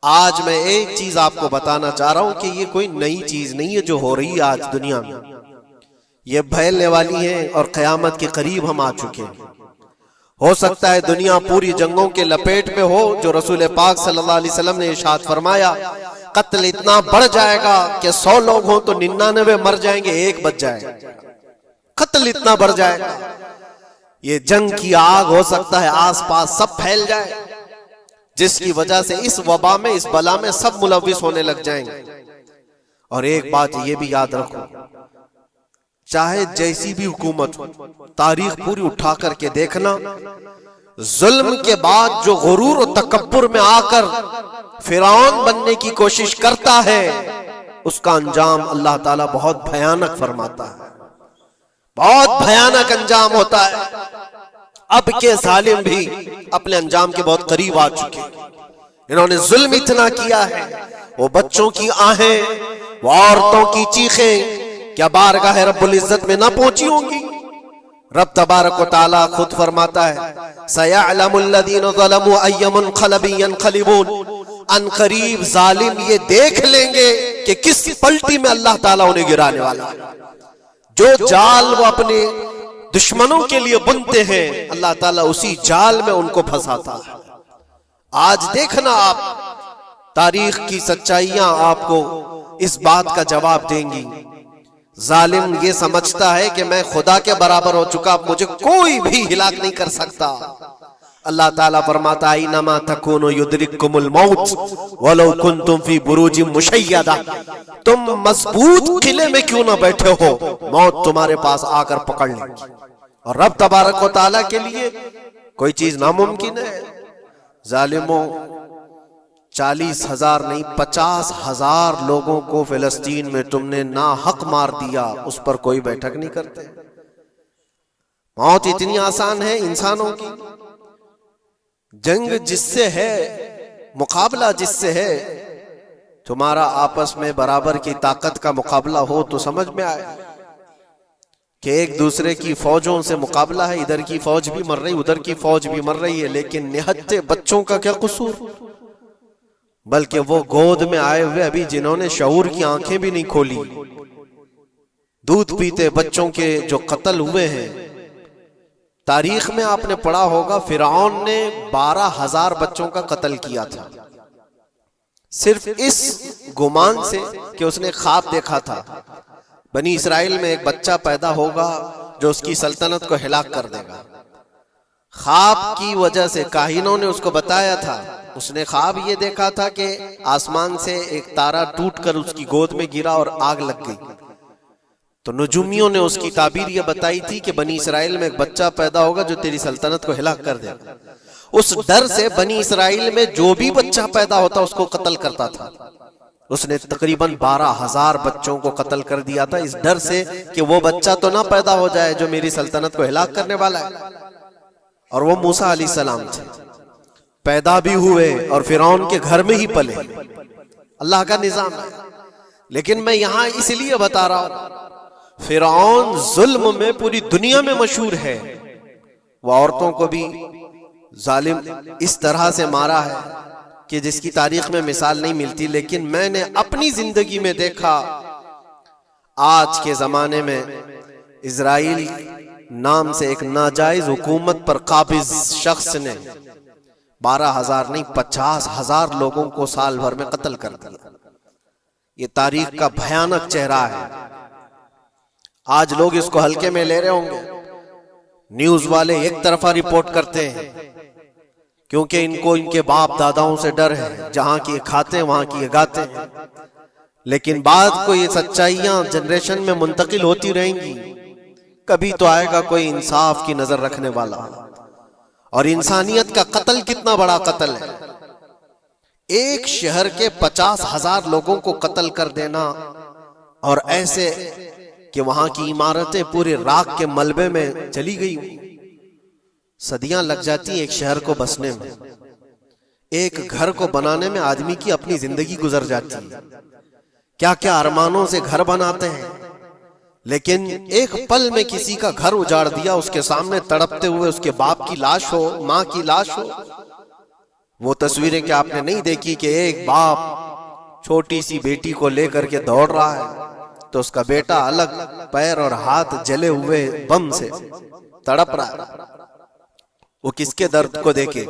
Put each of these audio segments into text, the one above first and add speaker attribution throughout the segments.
Speaker 1: आज मैं एक चीज आपको बताना चाह रहा हूं कि ये कोई नई चीज नहीं है जो हो रही है आज दुनिया में। ये फैलने वाली है और क़यामत के करीब हम आ चुके हैं। हो सकता है दुनिया पूरी जंगों के लपेट में हो, जो रसूल पाक सल्लल्लाहु अलैहि वसल्लम ने इरशाद फरमाया, कत्ल इतना बढ़ जाएगा कि 100 लोग हों तो 99 मर जाएंगे, एक बच जाएगा। कत्ल इतना बढ़ जाएगा, ये जंग की आग हो सकता है आसपास सब फैल जाए, जिसकी वजह से इस वबा में, इस बला में सब मुलव्विस होने लग जाएंगे। और एक बात ये भी याद रखो, चाहे जैसी भी हुकूमत हो, तारीख पूरी उठा करके देखना, जुल्म के बाद जो गुरूर और तकब्बुर में आकर फिरौन बनने की कोशिश करता है, उसका अंजाम अल्लाह ताला बहुत भयानक फरमाता है, बहुत भयानक अंजाम होता है। अब के जालिम भी अपने अंजाम के बहुत करीब आ चुके हैं। इन्होंने जुल्म इतना किया है, वो बच्चों की आहें, वो औरतों की चीखें क्या बारगाह रब्बुल इज्जत में ना पहुंची होंगी। रब तबारक व तआला खुद फरमाता है, सयअलमुल लज़ीना ज़लमू अय्य मुनक़लिबिन यनक़लिबून, अनक़रीब जालिम ये देख लेंगे कि किस पलटी में अल्लाह ताला उन्हें गिराने वाला है। जो जाल वो अपने दुश्मनों के लिए बुनते हैं, अल्लाह ताला उसी जाल में उनको फंसाता है। आज देखना आप, तारीख की सच्चाइयां आपको इस बात का जवाब देंगी। जालिम ये समझता है कि मैं खुदा के बराबर हो चुका, मुझे कोई भी हिलाक नहीं कर सकता। अल्लाह ताला फरमाता है, इन्नमा तकूनु युद्रिकुमुल मौत वलौ कुंतुम फी बुरूजिम मुशय्यदा, तुम मजबूत किले में क्यों ना बैठे हो, मौत तुम्हारे पास आकर पकड़ लेगी। और रब तबारक व तआला के लिए कोई चीज नामुमकिन है। जालिमों, 40,000 नहीं 50,000 लोगों को फिलिस्तीन में तुमने ना हक मार दिया, उस पर कोई बैठक नहीं करते। मौत इतनी आसान है इंसानों की। जंग जिससे है, मुकाबला जिससे है, तुम्हारा आपस में बराबर की ताकत का मुकाबला हो तो समझ में आए कि एक दूसरे की फौजों से मुकाबला है, इधर की फौज भी मर रही, उधर की फौज भी मर रही है, लेकिन निहत्ते बच्चों का क्या कसूर, बल्कि वो गोद में आए हुए अभी जिन्होंने शऊर की आंखें भी नहीं खोली, दूध पीते बच्चों के जो कत्ल हुए हैं। तारीख में आपने पढ़ा होगा, फिरौन ने 12,000 बच्चों का कत्ल किया था, सिर्फ इस गुमान से कि उसने ख्वाब देखा था बनी इसराइल में एक बच्चा पैदा होगा जो उसकी सल्तनत को हिलाक कर देगा। ख्वाब की वजह से काहिनों ने उसको बताया था, उसने ख्वाब ये देखा था कि आसमान से एक तारा टूटकर उसकी गोद में गिरा और आग लग गई। तो नुजुमियों ने उसकी ताबीर ये बताई थी कि बनी इसराइल में एक बच्चा पैदा होगा जो तेरी सल्तनत को हिलाक कर देगा। उस डर से बनी इसराइल में जो भी बच्चा पैदा होता उसको कत्ल करता था। उसने तकरीबन 12,000 बच्चों को कत्ल कर दिया था, इस डर से कि वो बच्चा तो ना पैदा हो जाए जो मेरी सल्तनत को हिलाक करने वाला है। और वो मूसा अलैहिस्सलाम थे, पैदा भी हुए और फिरौन के घर में ही पले। अल्लाह का निजाम है। लेकिन मैं यहां इसलिए बता रहा हूं, फिरौन जुल्म में पूरी दुनिया में मशहूर है। वो औरतों को भी जालिम इस तरह से मारा है कि जिसकी तारीख में मिसाल नहीं मिलती। लेकिन मैंने अपनी जिंदगी में देखा, आज के जमाने में इजराइल नाम से एक नाजायज हुकूमत पर काबिज शख्स ने 12,000 नहीं 50,000 लोगों को साल भर में कत्ल कर दिया। ये तारीख का भयानक चेहरा है। आज लोग इसको हल्के में ले रहे होंगे, न्यूज वाले एक तरफा रिपोर्ट करते हैं क्योंकि इनको इनके बाप दादाओं से डर है, जहां की खाते हैं वहां की गाते हैं। लेकिन बाद को ये सच्चाइयां जनरेशन में मुंतकिल होती रहेंगी। कभी तो आएगा कोई इंसाफ की नजर रखने वाला। और इंसानियत का कत्ल कितना बड़ा कत्ल है। एक शहर के 50,000 लोगों को कत्ल कर देना, और ऐसे कि वहां की इमारतें पूरे राख के मलबे में चली गई। सदियां लग जाती एक शहर को बसने में, एक घर को बनाने में आदमी की अपनी जिंदगी गुजर जाती है। क्या क्या अरमानों से घर बनाते हैं, लेकिन एक पल में किसी का घर उजाड़ दिया, उसके सामने तड़पते हुए उसके बाप की लाश हो, मां की लाश हो, वो तस्वीरें क्या आपने नहीं देखी कि एक बाप छोटी सी बेटी को लेकर के दौड़ रहा है तो उसका बेटा अलग पैर और हाथ जले हुए बम से तड़प रहा है, वो किसके दर्द को देखे।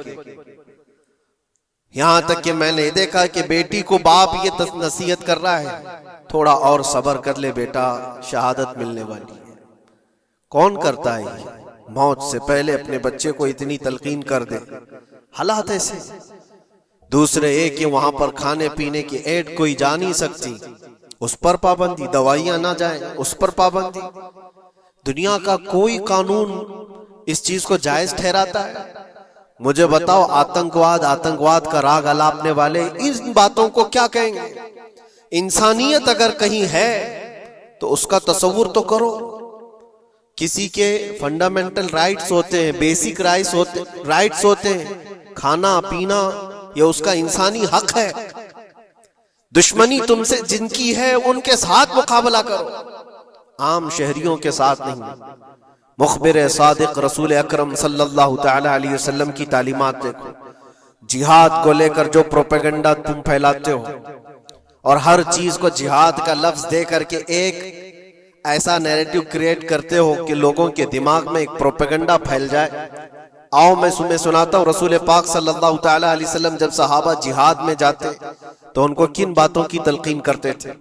Speaker 1: यहां तक कि मैंने देखा कि बेटी को बाप ये नसीहत कर रहा है, थोड़ा और सब्र कर ले बेटा, शहादत मिलने वाली है। कौन करता है ये? मौत से पहले अपने बच्चे को इतनी तलकीन कर दे। हालात ऐसे। दूसरे एक कि वहां पर खाने पीने की ऐड कोई जा नहीं सकती, उस पर पाबंदी, दवाइयां ना जाए उस पर पाबंदी। दुनिया का कोई कानून इस चीज को जायज ठहराता है? मुझे बताओ, आतंकवाद का राग अलापने वाले इन बातों को क्या कहेंगे? इंसानियत अगर कहीं है तो उसका तस्वुर तो करो। किसी के फंडामेंटल राइट्स होते हैं, बेसिक राइट्स होते हैं, खाना पीना ये उसका इंसानी हक है। दुश्मनी तुमसे जिनकी है उनके साथ मुकाबला करो, आम शहरियों के साथ नहीं। मुखबिर सादिक रसूल अकरम सल्लल्लाहु तआला अलैहि वसल्लम की तालीमात देखो। जिहाद को लेकर जो प्रोपेगेंडा तुम फैलाते हो और हर चीज को जिहाद का लफ्ज दे करके एक ऐसा नैरेटिव क्रिएट करते हो कि लोगों के दिमाग में एक प्रोपेगेंडा फैल जाए। आओ मैं तुम्हें सुनाता हूँ, रसूल पाक सल्लल्लाहु तआला अलैहि वसल्लम जब सहाबा जिहाद में जाते तो उनको किन बातों की तलकीन करते थे।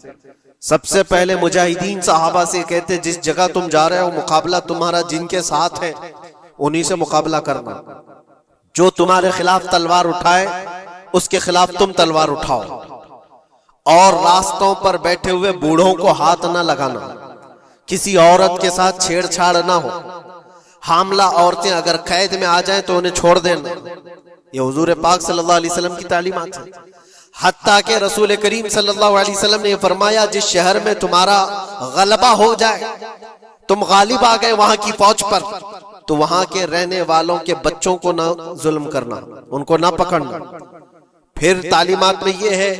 Speaker 1: सबसे पहले मुजाहिदीन सहाबा से कहते, जिस जगह तुम जा रहे हो मुकाबला तुम्हारा जिनके साथ है उन्हीं से मुकाबला करना। जो तुम्हारे खिलाफ तलवार उठाए उसके खिलाफ तुम तलवार उठाओ, और रास्तों पर बैठे हुए बूढ़ों को हाथ ना लगाना, किसी औरत के साथ छेड़छाड़ ना हो, हामला औरतें अगर कैद में आ जाएं तो उन्हें छोड़ देना। ये हुजूर पाक सल्लल्लाहु अलैहि वसल्लम की तालीमात है। हत्ता के रसूल करीम सल्लल्लाहु अलैहि वसल्लम ने फरमाया, जिस शहर में तुम्हारा गलबा हो जाए, तुम गालिब आ गए वहां की फौज पर, तो वहां के रहने वालों के बच्चों को ना जुल्म करना, उनको ना पकड़ना। फिर तालीमात में ये है,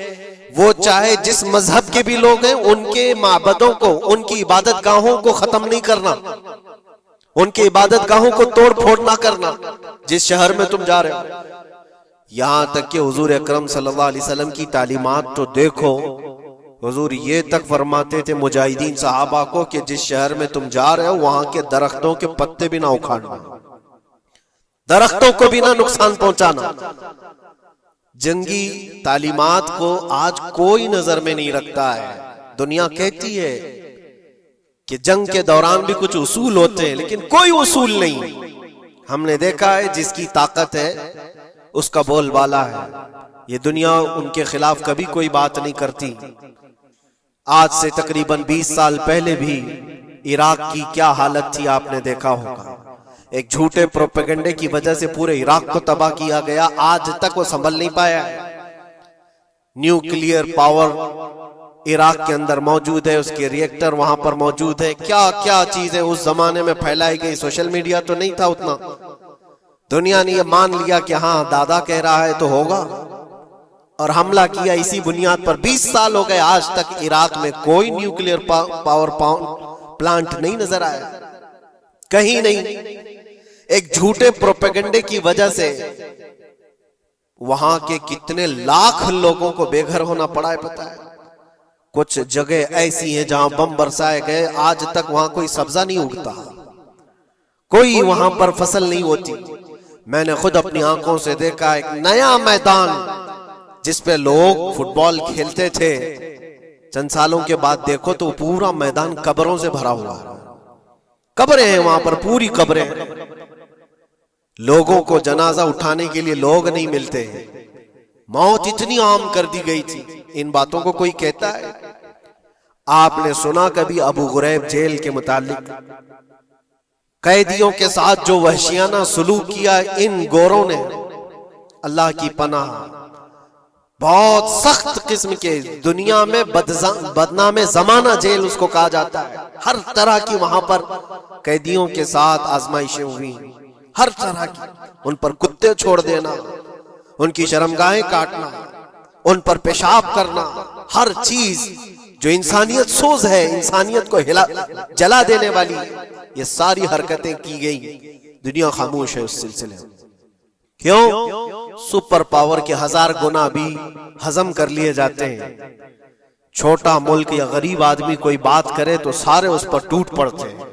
Speaker 1: वो चाहे जिस मजहब के भी लोग हैं उनके माबदों को, उनकी इबादत गाहों को खत्म नहीं करना, उनकी इबादत गाहों को तोड़ फोड़ ना करना जिस शहर में तुम जा रहे हो। यहां तक कि हुजूर अकरम सल्लल्लाहु अलैहि वसल्लम की तालीमात तो देखो, हुजूर ये तक फरमाते थे मुजाहिदीन सहाबा को कि जिस शहर में तुम जा रहे हो वहां के दरख्तों के पत्ते भी ना उखाड़ना, दरख्तों को भी ना नुकसान पहुंचाना। जंगी तालीमात को आज कोई नजर में नहीं रखता है। दुनिया कहती है कि जंग के दौरान भी कुछ उसूल होते हैं, लेकिन कोई उसूल नहीं। हमने देखा है जिसकी ताकत है उसका बोलबाला है। ये दुनिया उनके खिलाफ कभी कोई बात नहीं करती। आज से तकरीबन 20 साल पहले भी इराक की क्या हालत थी आपने देखा होगा। एक झूठे प्रोपेगेंडे की वजह से पूरे इराक को तबाह किया गया, आज तक वो संभल नहीं पाया। न्यूक्लियर पावर इराक के अंदर मौजूद है, उसके रिएक्टर वहां पर मौजूद है, क्या क्या चीजें उस जमाने में फैलाई गई। सोशल मीडिया तो नहीं था उतना, दुनिया ने ये मान लिया कि हाँ दादा कह रहा है तो होगा, और हमला किया इसी बुनियाद पर। 20 साल हो गए, आज तक इराक में कोई न्यूक्लियर पावर प्लांट नहीं नजर आया, कहीं नहीं। एक झूठे प्रोपेगेंडे की वजह से वहां के कितने लाख लोगों को बेघर होना पड़ा है पता है। कुछ जगह ऐसी हैं जहां बम बरसाए गए, आज तक वहां कोई सब्जा नहीं उगता, कोई वहां पर फसल नहीं होती। मैंने खुद अपनी आंखों से देखा एक नया मैदान जिसपे लोग फुटबॉल खेलते थे, चंद सालों के बाद देखो तो पूरा मैदान कब्रों से भरा हुआ है। कब्रें हैं वहां पर, पूरी कब्रें। लोगों को जनाजा उठाने के लिए लोग नहीं मिलते हैं। मौत इतनी आम कर दी गई थी, इन बातों को कोई कहता है? आपने सुना कभी अबू गुरैब जेल के मुतालिक? कैदियों के साथ जो वहशियाना सलूक किया इन गोरों ने, अल्लाह की पनाह, बहुत सख्त किस्म के, दुनिया में बदनामे जमाना जेल उसको कहा जाता है। हर तरह की वहां पर कैदियों के साथ आजमाइशें हुई, हर तरह की। उन पर कुत्ते छोड़ देना, उनकी शर्मगाहें काटना, उन पर पेशाब करना, हर चीज जो इंसानियत सोज है, इंसानियत को जला देने वाली, ये सारी हरकतें की गई। दुनिया खामोश है उस सिलसिले में। क्यों? सुपर पावर के 1000 गुना भी हजम कर लिए जाते हैं। छोटा मुल्क या गरीब आदमी कोई बात करे तो सारे उस पर टूट पड़ते हैं।